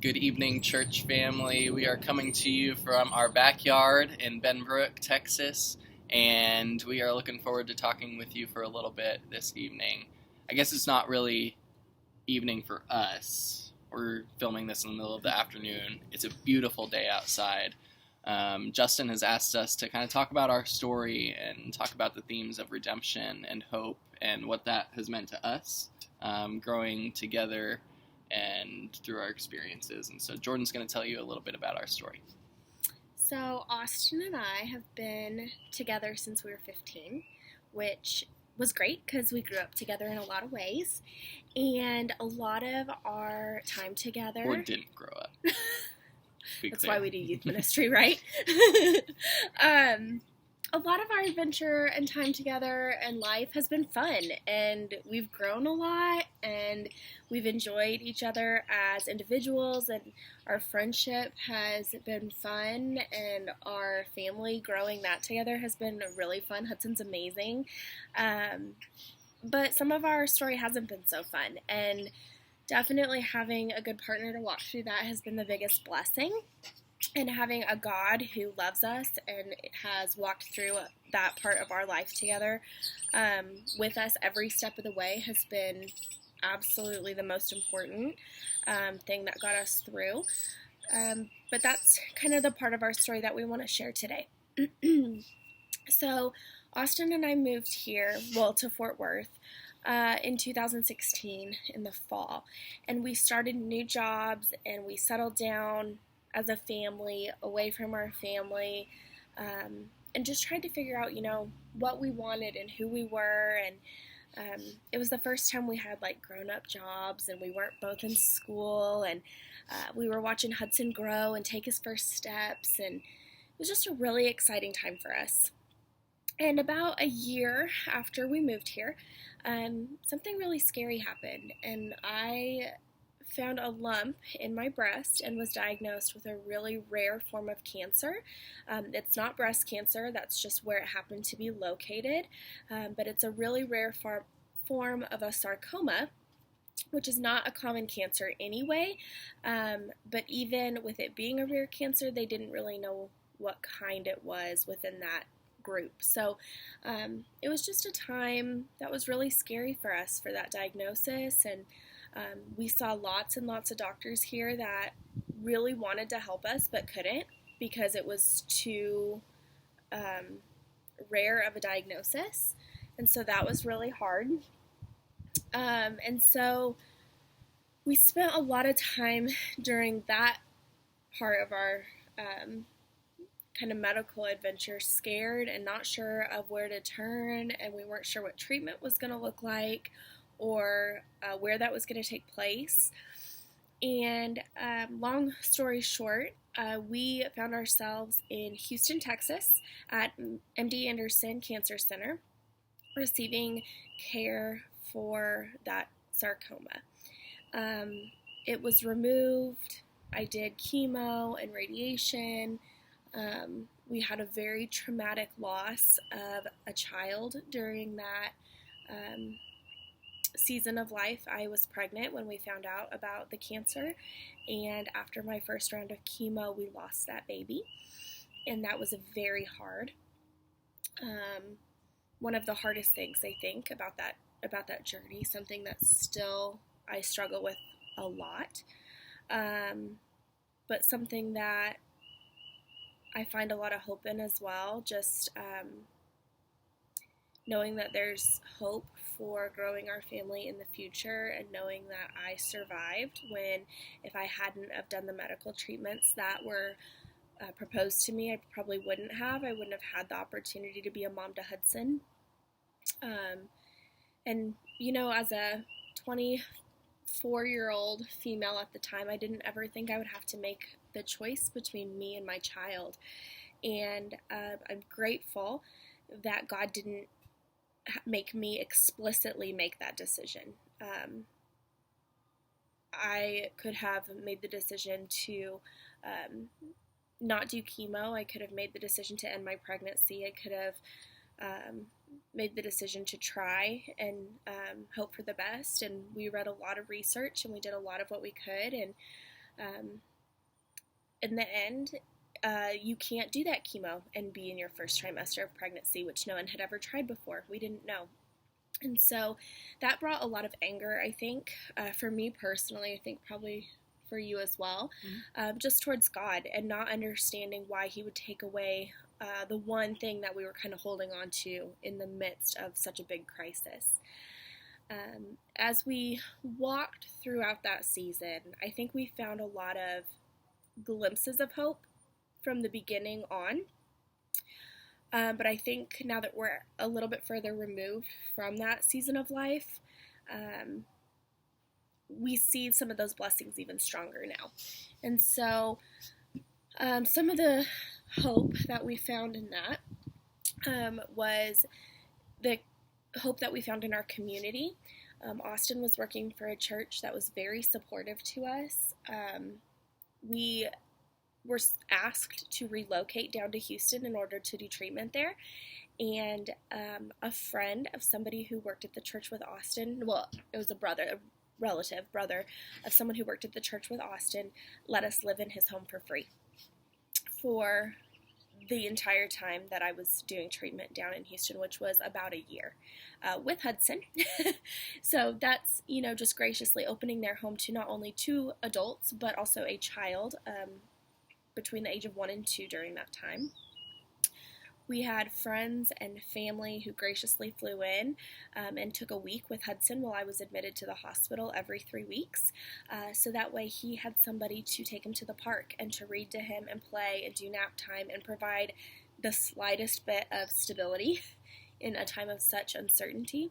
Good evening, church family. We are coming to you from our backyard in Benbrook, Texas, and we are looking forward to talking with you for a little bit this evening. I guess it's not really evening for us. We're filming this in the middle of the afternoon. It's a beautiful day outside. Justin has asked us to kind of talk about our story and talk about the themes of redemption and hope and what that has meant to us, growing together and through our experiences. And so Jordan's going to tell you a little bit about our story. So Austin and I have been together since we were 15, which was great because we grew up together in a lot of ways. And a lot of our time together... Or didn't grow up. That's why we do youth ministry, right? A lot of our adventure and time together and life has been fun, and we've grown a lot, and we've enjoyed each other as individuals, and our friendship has been fun, and our family growing that together has been really fun. Hudson's amazing. But some of our story hasn't been so fun, and definitely having a good partner to walk through that has been the biggest blessing. And having a God who loves us and has walked through that part of our life together with us every step of the way has been absolutely the most important thing that got us through. But that's kind of the part of our story that we want to share today. So Austin and I moved here, to Fort Worth, in 2016 in the fall. And we started new jobs and we settled down as a family, away from our family, and just tried to figure out, what we wanted and who we were. And it was the first time we had grown-up jobs, and we weren't both in school, and we were watching Hudson grow and take his first steps, and it was just a really exciting time for us. And about a year after we moved here, something really scary happened, and I found a lump in my breast and was diagnosed with a really rare form of cancer. It's not breast cancer, that's just where it happened to be located, but it's a really rare form of a sarcoma, which is not a common cancer anyway, but even with it being a rare cancer, they didn't really know what kind it was within that group. So it was just a time that was really scary for us for that diagnosis, and we saw lots and lots of doctors here that really wanted to help us but couldn't because it was too rare of a diagnosis, and so that was really hard. And so we spent a lot of time during that part of our kind of medical adventure scared and not sure of where to turn, and we weren't sure what treatment was going to look like or where that was going to take place. And long story short, we found ourselves in Houston, Texas at MD Anderson Cancer Center receiving care for that sarcoma. It was removed. I did chemo and radiation. We had a very traumatic loss of a child during that season of life. I was pregnant when we found out about the cancer, and after my first round of chemo, we lost that baby, and that was very hard. One of the hardest things I think about that journey, something that still I struggle with a lot, but something that I find a lot of hope in as well, just knowing that there's hope for growing our family in the future, and knowing that I survived when, if I hadn't have done the medical treatments that were proposed to me, I probably wouldn't have. I wouldn't have had the opportunity to be a mom to Hudson. And, as a 24-year-old female at the time, I didn't ever think I would have to make the choice between me and my child. And I'm grateful that God didn't make me explicitly make that decision. I could have made the decision to not do chemo. I could have made the decision to end my pregnancy. I could have made the decision to try and hope for the best. And we read a lot of research and we did a lot of what we could. And In the end, you can't do that chemo and be in your first trimester of pregnancy, which no one had ever tried before. We didn't know. And so that brought a lot of anger, I think, for me personally, I think probably for you as well, just towards God and not understanding why he would take away the one thing that we were kind of holding on to in the midst of such a big crisis. As we walked throughout that season, I think we found a lot of glimpses of hope from the beginning on. But I think now that we're a little bit further removed from that season of life, we see some of those blessings even stronger now. And so some of the hope that we found in that was the hope that we found in our community. Austin was working for a church that was very supportive to us. We were asked to relocate down to Houston in order to do treatment there. And a friend of somebody who worked at the church with Austin, well, it was a relative brother of someone who worked at the church with Austin, let us live in his home for free for the entire time that I was doing treatment down in Houston, which was about a year, with Hudson. So that's, just graciously opening their home to not only 2 adults, but also a child between the age of 1 and 2 during that time. We had friends and family who graciously flew in and took a week with Hudson while I was admitted to the hospital every 3 weeks. So that way he had somebody to take him to the park and to read to him and play and do nap time and provide the slightest bit of stability in a time of such uncertainty.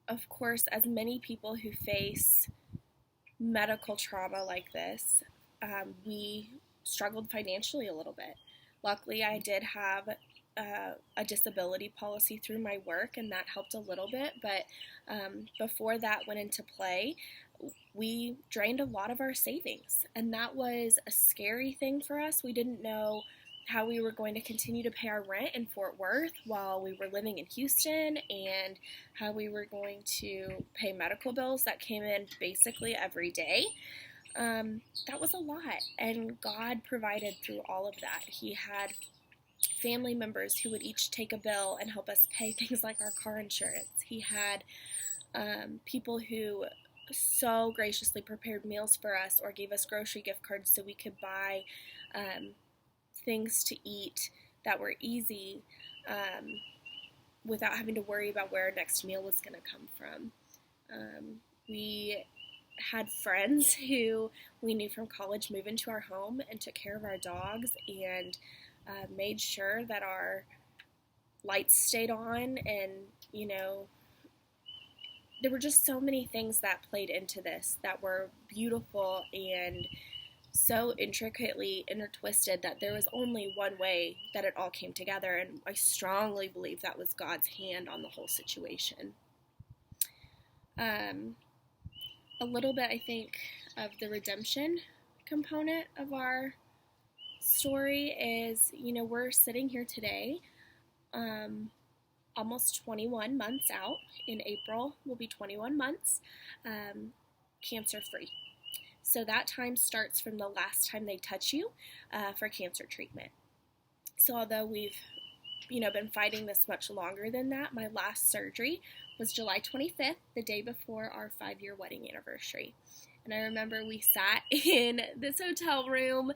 Of course, as many people who face medical trauma like this, we struggled financially a little bit. Luckily, I did have a disability policy through my work, and that helped a little bit, but before that went into play, we drained a lot of our savings, and that was a scary thing for us. We didn't know how we were going to continue to pay our rent in Fort Worth while we were living in Houston, and how we were going to pay medical bills that came in basically every day. That was a lot, and God provided through all of that. He had family members who would each take a bill and help us pay things like our car insurance. He had people who so graciously prepared meals for us or gave us grocery gift cards so we could buy things to eat that were easy without having to worry about where our next meal was going to come from. We had friends who we knew from college move into our home and took care of our dogs and made sure that our lights stayed on, and there were just so many things that played into this that were beautiful and so intricately intertwisted that there was only one way that it all came together, and I strongly believe that was God's hand on the whole situation. A little bit, I think, of the redemption component of our story is, we're sitting here today, almost 21 months out. In April, we'll be 21 months, cancer-free. So that time starts from the last time they touch you for cancer treatment. So although we've, been fighting this much longer than that, my last surgery was July 25th, the day before our 5-year wedding anniversary. And I remember we sat in this hotel room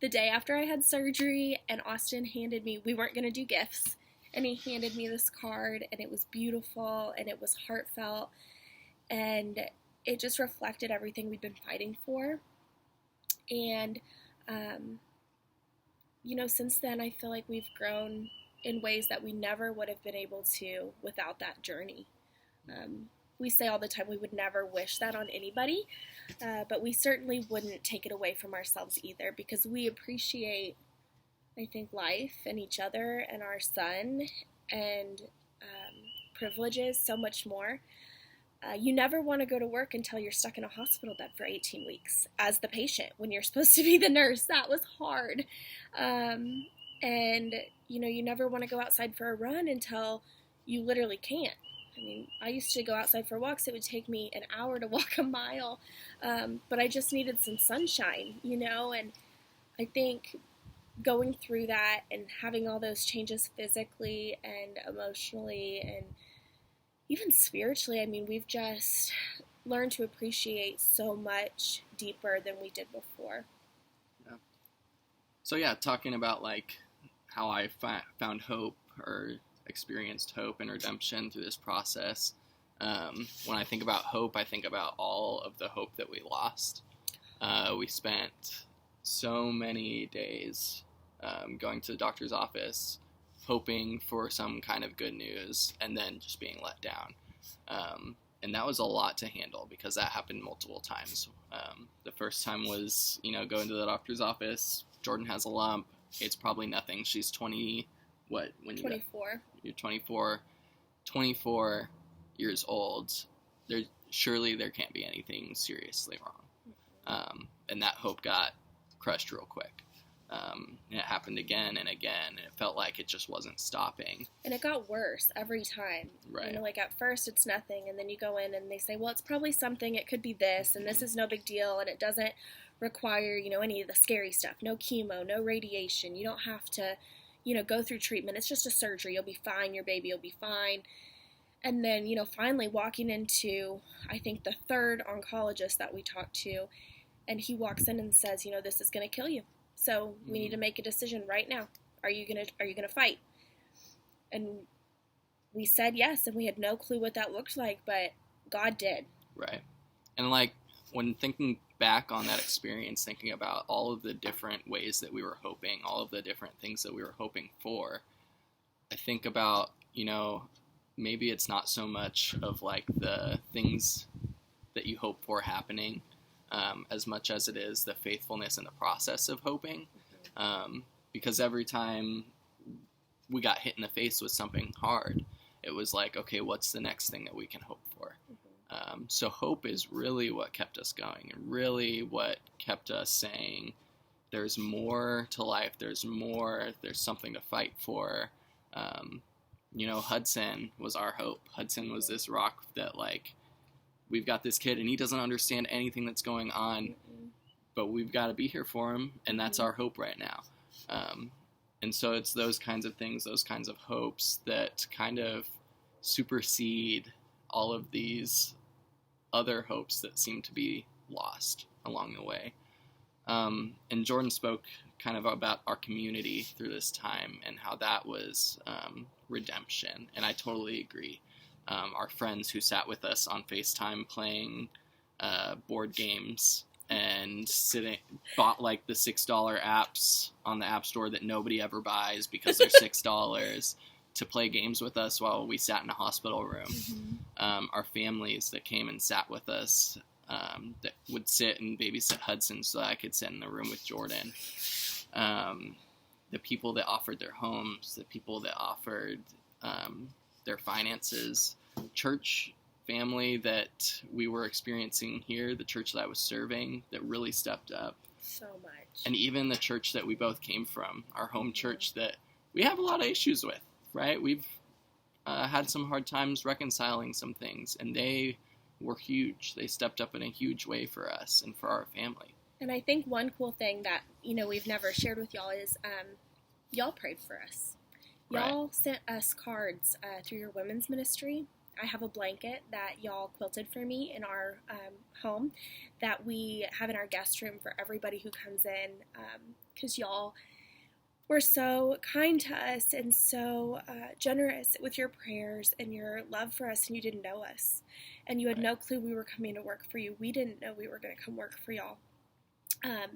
the day after I had surgery, and Austin handed me, we weren't going to do gifts, and he handed me this card, and it was beautiful, and it was heartfelt, and it just reflected everything we'd been fighting for. And, since then, I feel like we've grown in ways that we never would have been able to without that journey. We say all the time we would never wish that on anybody, but we certainly wouldn't take it away from ourselves either, because we appreciate, I think, life and each other and our son and privileges so much more. You never want to go to work until you're stuck in a hospital bed for 18 weeks as the patient when you're supposed to be the nurse. That was hard. And, you never want to go outside for a run until you literally can't. mean, I used to go outside for walks. It would take me an hour to walk a mile, but I just needed some sunshine, and I think going through that and having all those changes physically and emotionally and even spiritually, I mean, we've just learned to appreciate so much deeper than we did before. Yeah. So yeah, talking about like how I found hope or experienced hope and redemption through this process. When I think about hope, I think about all of the hope that we lost. We spent so many days going to the doctor's office, hoping for some kind of good news, and then just being let down. And that was a lot to handle because that happened multiple times. The first time was, going to the doctor's office. Jordan has a lump. It's probably nothing. She's 20, what? When 24. You're 24 years old. Surely there can't be anything seriously wrong. And that hope got crushed real quick. And it happened again and again, and it felt like it just wasn't stopping. And it got worse every time. Right. Like at first it's nothing, and then you go in and they say, well, it's probably something, it could be this, and this is no big deal, and it doesn't require, any of the scary stuff. No chemo, no radiation. You don't have to, go through treatment. It's just a surgery. You'll be fine. Your baby will be fine. And then, finally walking into, I think, the third oncologist that we talked to, and he walks in and says, this is going to kill you. So we need to make a decision right now. Are you gonna fight? And we said yes, and we had no clue what that looked like, but God did. Right. And like when thinking back on that experience, thinking about all of the different ways that we were hoping, all of the different things that we were hoping for, I think about, maybe it's not so much of like the things that you hope for happening, as much as it is the faithfulness in the process of hoping. Because every time we got hit in the face with something hard, it was like, okay, what's the next thing that we can hope for? So hope is really what kept us going, and really what kept us saying, there's more to life, there's something to fight for. Hudson was our hope. Hudson was this rock that, like, we've got this kid and he doesn't understand anything that's going on, but we've got to be here for him, and that's our hope right now. And so it's those kinds of things, those kinds of hopes that kind of supersede all of these other hopes that seem to be lost along the way. And Jordan spoke kind of about our community through this time and how that was redemption, and I totally agree. Our friends who sat with us on FaceTime playing board games and bought like the $6 apps on the App Store that nobody ever buys because they're $6 to play games with us while we sat in a hospital room. Our families that came and sat with us, that would sit and babysit Hudson so that I could sit in the room with Jordan. The people that offered their homes, the people that offered their finances, church family that we were experiencing here, the church that I was serving that really stepped up. So much. And even the church that we both came from, our home church that we have a lot of issues with, right? We've had some hard times reconciling some things, and they were huge. They stepped up in a huge way for us and for our family. And I think one cool thing that, we've never shared with y'all is y'all prayed for us. Y'all sent us cards through your women's ministry. I have a blanket that y'all quilted for me in our home that we have in our guest room for everybody who comes in, because y'all were so kind to us and so generous with your prayers and your love for us, and you didn't know us. And you had no clue we were coming to work for you. We didn't know we were going to come work for y'all.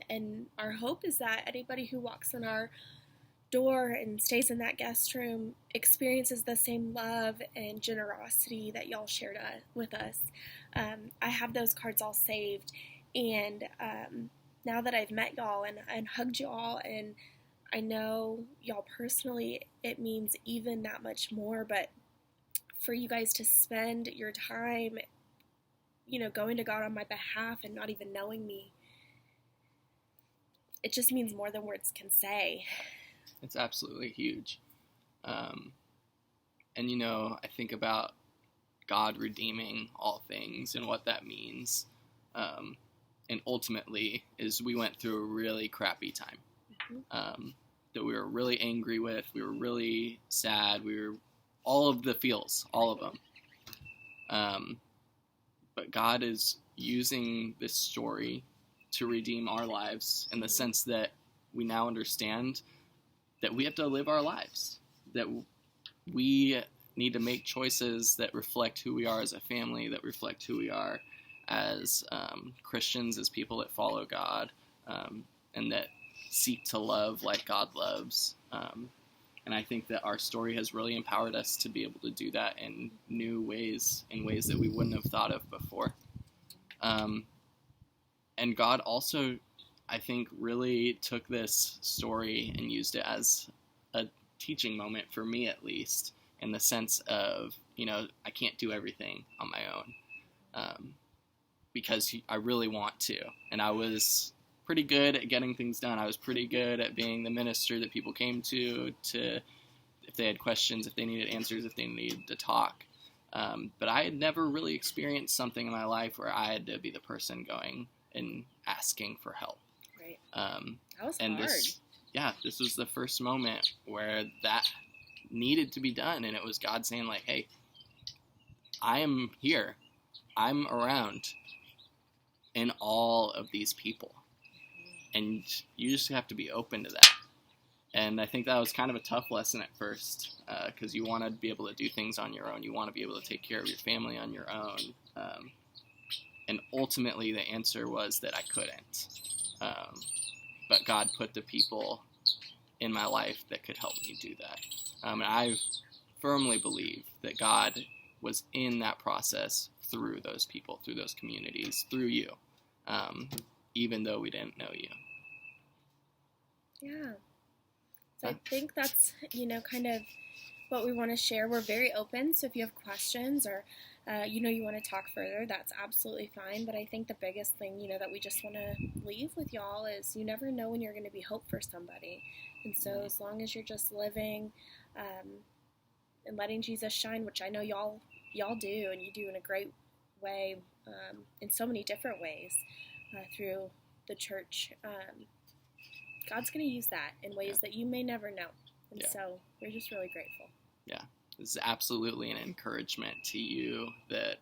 And our hope is that anybody who walks in our door and stays in that guest room experiences the same love and generosity that y'all shared with us. I have those cards all saved, and now that I've met y'all and hugged y'all, and I know y'all personally, it means even that much more. But for you guys to spend your time, going to God on my behalf and not even knowing me, it just means more than words can say. It's absolutely huge. And, I think about God redeeming all things and what that means. And ultimately is we went through a really crappy time that we were really angry with. We were really sad. We were all of the feels, all of them. But God is using this story to redeem our lives in the sense that we now understand that we have to live our lives, that we need to make choices that reflect who we are as a family, that reflect who we are as Christians, as people that follow God, and that seek to love like God loves. And I think that our story has really empowered us to be able to do that in new ways, in ways that we wouldn't have thought of before. And God also, I think, really took this story and used it as a teaching moment for me, at least, in the sense of, I can't do everything on my own because I really want to. And I was pretty good at getting things done. I was pretty good at being the minister that people came to if they had questions, if they needed answers, if they needed to talk. But I had never really experienced something in my life where I had to be the person going and asking for help. Right. That was hard. This was the first moment where that needed to be done. And it was God saying, like, hey, I am here. I'm around in all of these people. And you just have to be open to that. And I think that was kind of a tough lesson at first because you want to be able to do things on your own. You want to be able to take care of your family on your own. And ultimately the answer was that I couldn't. But God put the people in my life that could help me do that. And I firmly believe that God was in that process through those people, through those communities, through you, even though we didn't know you. Yeah. So I think that's, kind of what we want to share. We're very open, so if you have questions or, you want to talk further, that's absolutely fine. But I think the biggest thing, that we just want to leave with y'all is you never know when you're going to be hope for somebody. And so as long as you're just living and letting Jesus shine, which I know y'all do, and you do in a great way, in so many different ways through the church, God's going to use that in ways that you may never know. And so we're just really grateful. Yeah, this is absolutely an encouragement to you that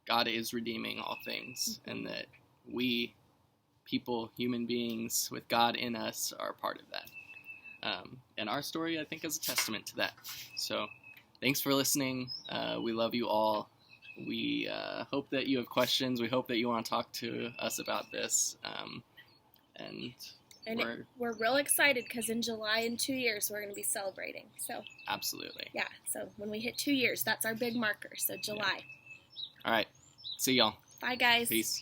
God is redeeming all things and that we, people, human beings with God in us, are part of that. And our story, I think, is a testament to that. So thanks for listening. We love you all. We hope that you have questions. We hope that you want to talk to us about this. And we're real excited because in July, in 2 years, we're going to be celebrating. So absolutely. Yeah, so when we hit 2 years, that's our big marker. So July. Yeah. All right. See y'all. Bye, guys. Peace.